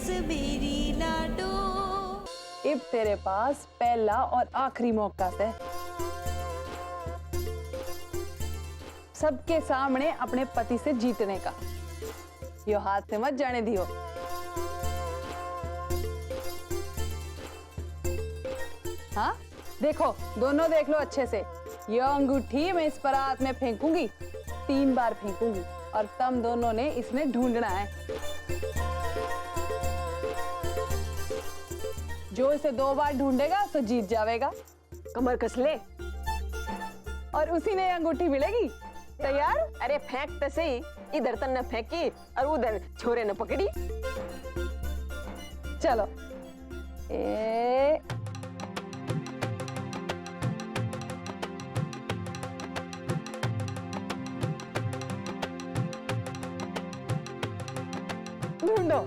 बस मेरी लाडो। अब तेरे पास पहला और आखिरी मौका है सबके सामने अपने पति से जीतने का। यो हाथ से मत जाने दियो। हाँ देखो, दोनों देख लो अच्छे से। ये अंगूठी मैं इस परात में फेंकूंगी, 3 बार फेंकूंगी और तुम दोनों ने इसमें ढूंढना है। जो इसे 2 बार ढूंढेगा तो जीत जाएगा। कमर कस ले और उसी ने अंगूठी मिलेगी। तैयार? अरे फेंक तो सही, इधर तन्ने फेंकी और उधर छोरे ने पकड़ी। चलो ए ढूंढो।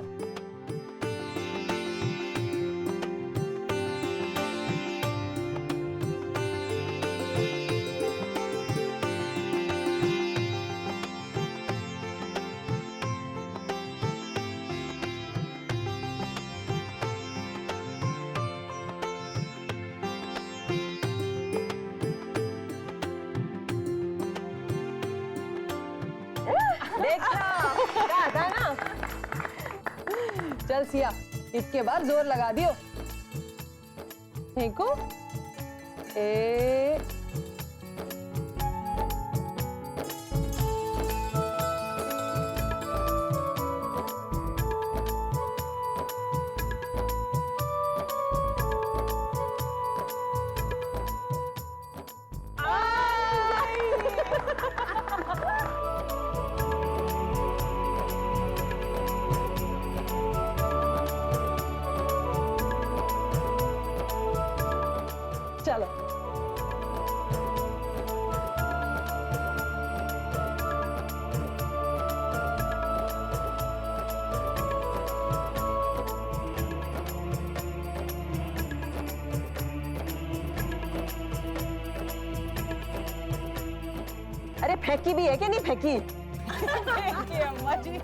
देखा था ना। चल सिया, इसके बाद जोर लगा दियो। फेंको। ए चलो अरे फेंकी भी है कि नहीं फेंकी? अम्मा जी।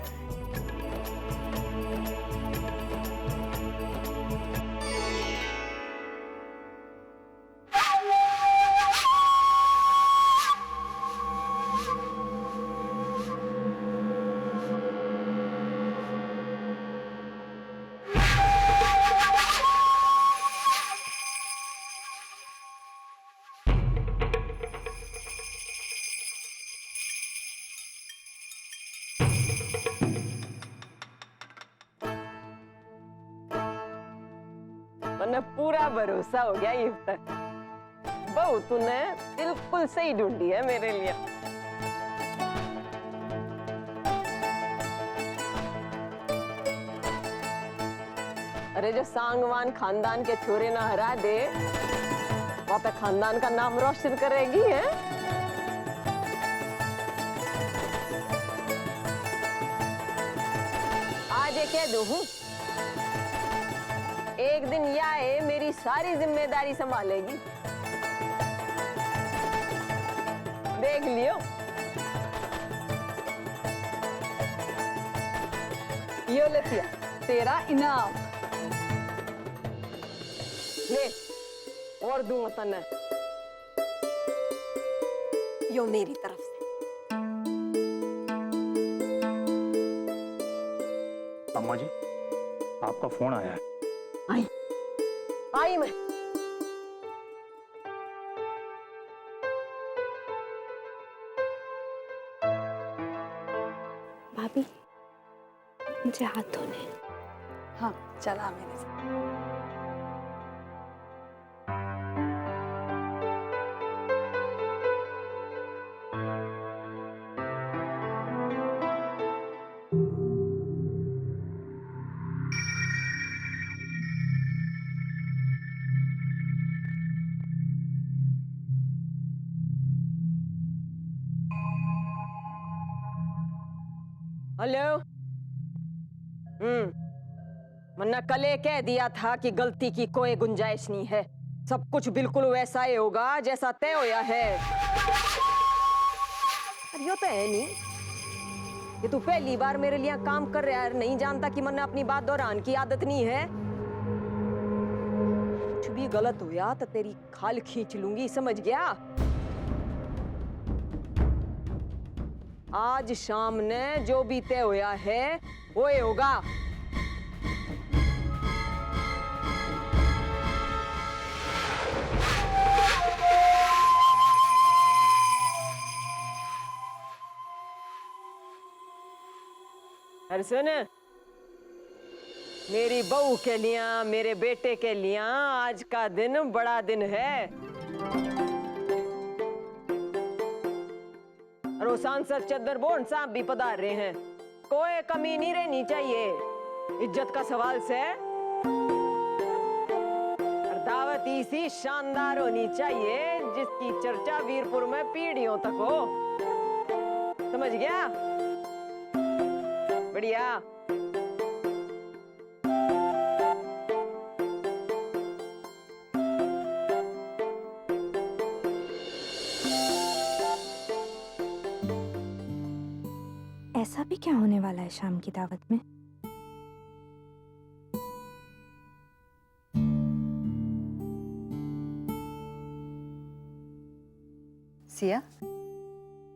मैंने पूरा भरोसा हो गया ये तक। बहू तूने बिल्कुल सही ढूंढी है मेरे लिए। अरे जो सांगवान खानदान के छोरे ना हरा दे, वहां पे खानदान का नाम रोशन करेगी है। आज ये कह दूं, एक दिन यह है मेरी सारी जिम्मेदारी संभालेगी। देख लियो। यो ले सिया, तेरा इनाम। ले और दूंगा तने, यो मेरी तरफ से। अम्मा जी, आपका फोन आया है। आई आई मैं। भाभी, मुझे हाथ धोने। हाँ चला मेरे से। हेलो। मैंने कल ये कह दिया था कि गलती की कोई गुंजाइश नहीं है। सब कुछ बिल्कुल वैसा ही होगा जैसा तय होया है। अब यो तो है नहीं, कि तू पहली बार मेरे लिए काम कर रहा है, नहीं जानता कि मैंने अपनी बात दोहरान की आदत नहीं है। कुछ भी गलत हुआ तो तेरी खाल खींच लूंगी, समझ गया? आज शाम ने जो भी तय होया है वो ही होगा। अरे सुन, मेरी बहू के लिए, मेरे बेटे के लिए आज का दिन बड़ा दिन है। और वो सांसद चंद्रबोन साहब भी पधार रहे हैं। कोई कमी नहीं रहनी चाहिए, इज्जत का सवाल से। और दावत इसी शानदार होनी चाहिए जिसकी चर्चा वीरपुर में पीढ़ियों तक हो, समझ गया? बढ़िया। ऐसा भी क्या होने वाला है शाम की दावत में? सिया,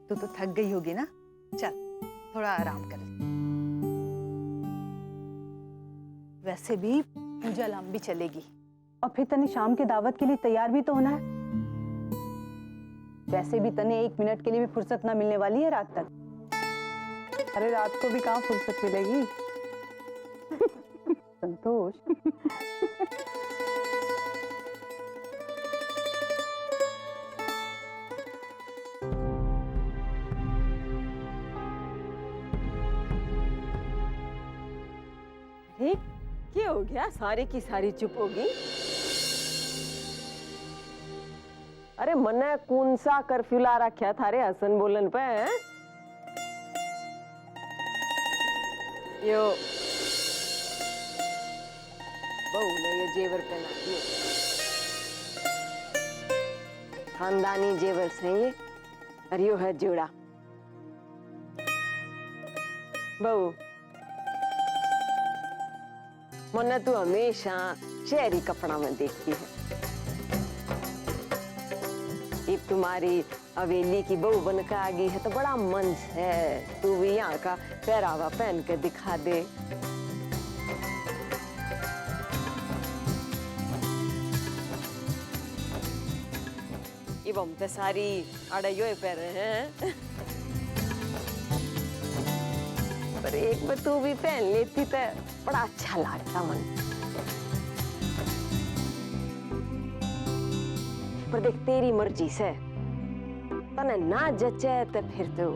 तू तो थक गई होगी ना? चल थोड़ा आराम कर ले। वैसे भी पूजा लंबी चलेगी और फिर तने शाम की दावत के लिए तैयार भी तो होना है। वैसे भी तने 1 मिनट के लिए भी फुर्सत ना मिलने वाली है रात तक। अरे रात को भी कहाँ फुर्सत मिलेगी। संतोष। अरे क्या हो गया, सारी की सारी चुप होगी? अरे मने कौन सा कर्फ्यू ला रखा थारे हसन बोलन पे है? यो बहू ने ये जेवर पहना दिए, खानदानी जेवर से ये, और यो है जोड़ा। बहू, मने तू हमेशा शहरी कपड़ा में देखती है। अब तुम्हारी हवेली की बहू बनकर आ गई है तो बड़ा मंच है, तू भी यहाँ का पहरावा पहन के दिखा दे। अब हम तो सारी अड़ाइयों पहन रहे हैं, पर एक बार तू भी पहन लेती तो बड़ा अच्छा लगता मन। पर देख, तेरी मर्जी से, तने ना जचे तो फिर तो।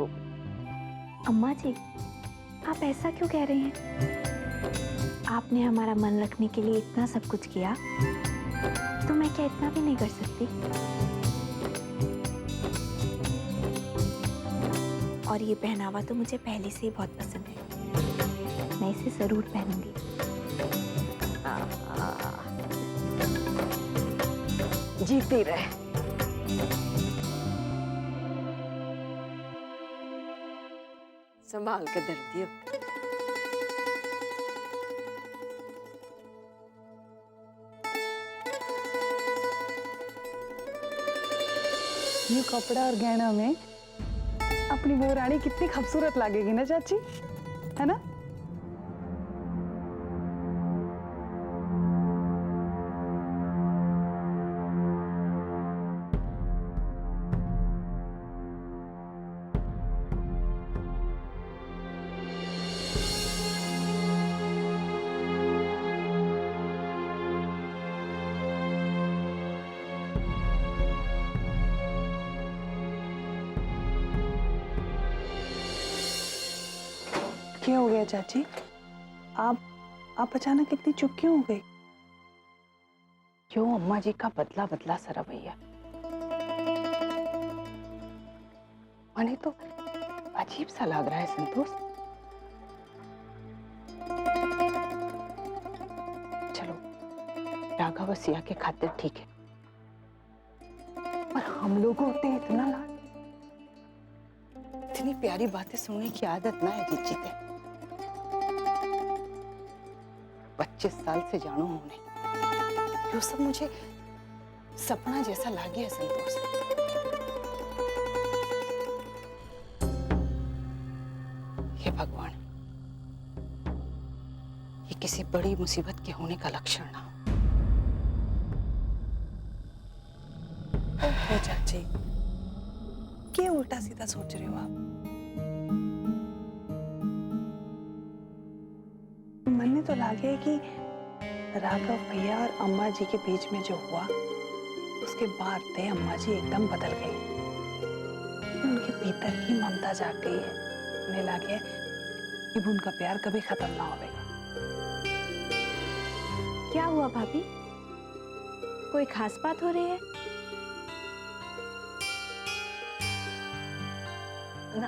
अम्मा जी, आप ऐसा क्यों कह रही हैं? आपने हमारा मन रखने के लिए इतना सब कुछ किया, तो मैं क्या इतना भी नहीं कर सकती? और ये पहनावा तो मुझे पहले से ही बहुत पसंद है, मैं इसे जरूर पहनूंगी। जीती रहे। संभाल के धरती हो। ये कपड़ा और गहना में अपनी वो रानी कितनी खूबसूरत लगेगी ना चाची, है ना? क्या हो गया चाची? आप अचानक इतनी चुप क्यों हो गई? क्यों अम्मा जी का बदला बदला सा रवैया? माने तो अजीब सा लग रहा है संतोष। चलो, राघव और सिया के खातिर ठीक है, पर हम लोगों पे इतना इतनी प्यारी बातें सुनने की आदत ना है जीते। 25 साल से जानू हूं नहीं, यो सब मुझे सपना जैसा लागे है संतोष। हे भगवान, ये किसी बड़ी मुसीबत के होने का लक्षण ना हो। चाची, क्या उल्टा सीधा सोच रहे हो आप? मन तो लागे है कि राघव भैया और अम्मा जी के बीच में जो हुआ उसके बाद से अम्मा जी एकदम बदल गई। उनके भीतर की ममता जाग गई है। उन्हें लागे कि उनका प्यार कभी खत्म ना होगा। क्या हुआ भाभी? कोई खास बात हो रही है?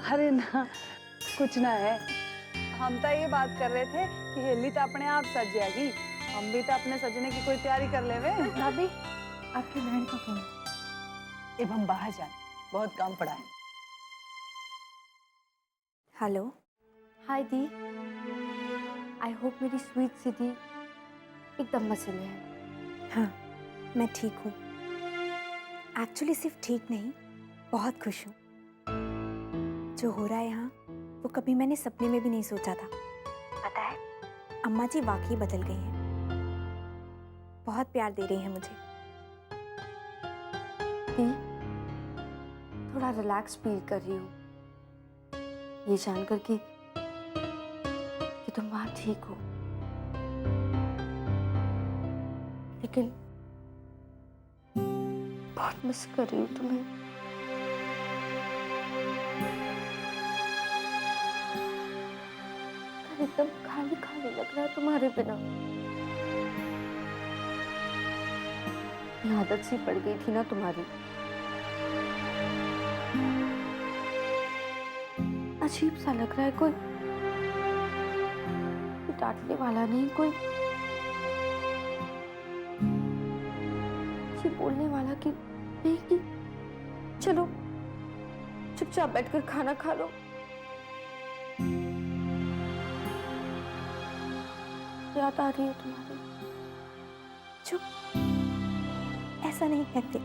अरे ना, कुछ ना है। हम तो ये बात कर रहे थे कि हेली तो अपने आप सज जाएगी, हम भी तो अपने सजने की कोई तैयारी कर ले। भाभी, आपकी बहन का फोन। अब हम बाहर जाए, बहुत काम पड़ा है। Hello, hi the. I hope मेरी स्वीट सिटी एकदम मजे में है। हाँ, मैं ठीक हूँ। एक्चुअली सिर्फ ठीक नहीं, बहुत खुश हूँ। जो हो रहा है यहाँ वो कभी मैंने सपने में भी नहीं सोचा था। पता है, अम्मा जी वाकई बदल गई हैं। बहुत प्यार दे रही हैं मुझे। थोड़ा रिलैक्स फील कर रही हूँ ये जानकर कि तुम वहां ठीक हो। लेकिन बहुत मिस कर रही हूँ तुम्हें। एकदम खाली खाली लग रहा है तुम्हारे बिना। ये आदत सी पड़ गई थी ना तुम्हारी। अजीब सा लग रहा है। कोई डांटने वाला नहीं, कोई ये बोलने वाला कि नहीं कि चलो चुपचाप बैठकर खाना खा लो। याद आ रही है तुम्हारी। चुप, ऐसा नहीं कहते।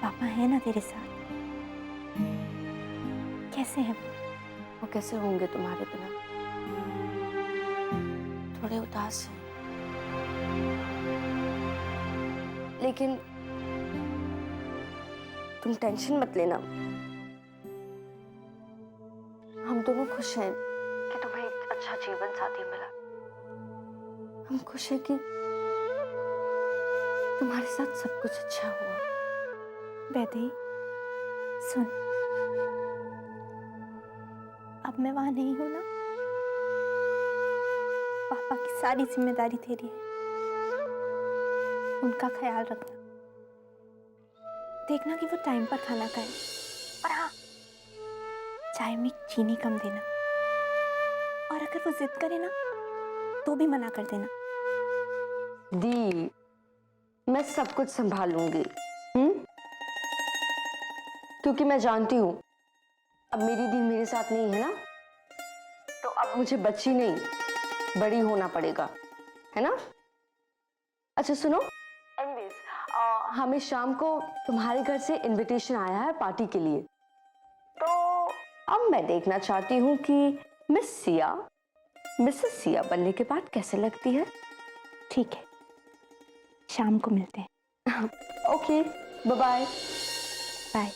पापा है ना तेरे साथ। कैसे हैं वो कैसे होंगे तुम्हारे बिना? थोड़े उदास हैं, लेकिन तुम टेंशन मत लेना। हम दोनों खुश हैं कि तुम्हें एक अच्छा जीवन साथी मिला। हम खुश हैं कि तुम्हारे साथ सब कुछ अच्छा हुआ। वैदेही, सुन, अब मैं वहां नहीं हूं ना। पापा की सारी जिम्मेदारी तेरी है। उनका ख्याल रखना, देखना कि वो टाइम पर खाना खाए। और हाँ, चाय में चीनी कम देना। और अगर वो जिद करे ना तो भी मना कर देना। दी, मैं सब कुछ संभाल लूंगी। क्योंकि मैं जानती हूं अब मेरी दी मेरे साथ नहीं है ना, तो अब मुझे बच्ची नहीं बड़ी होना पड़ेगा, है ना? अच्छा सुनो, एनीवेज हमें शाम को तुम्हारे घर से इनविटेशन आया है पार्टी के लिए। तो अब मैं देखना चाहती हूँ कि मिस सिया मिसेस सिया बनने के बाद कैसे लगती है। ठीक है, शाम को मिलते हैं। Okay, bye bye. बाय।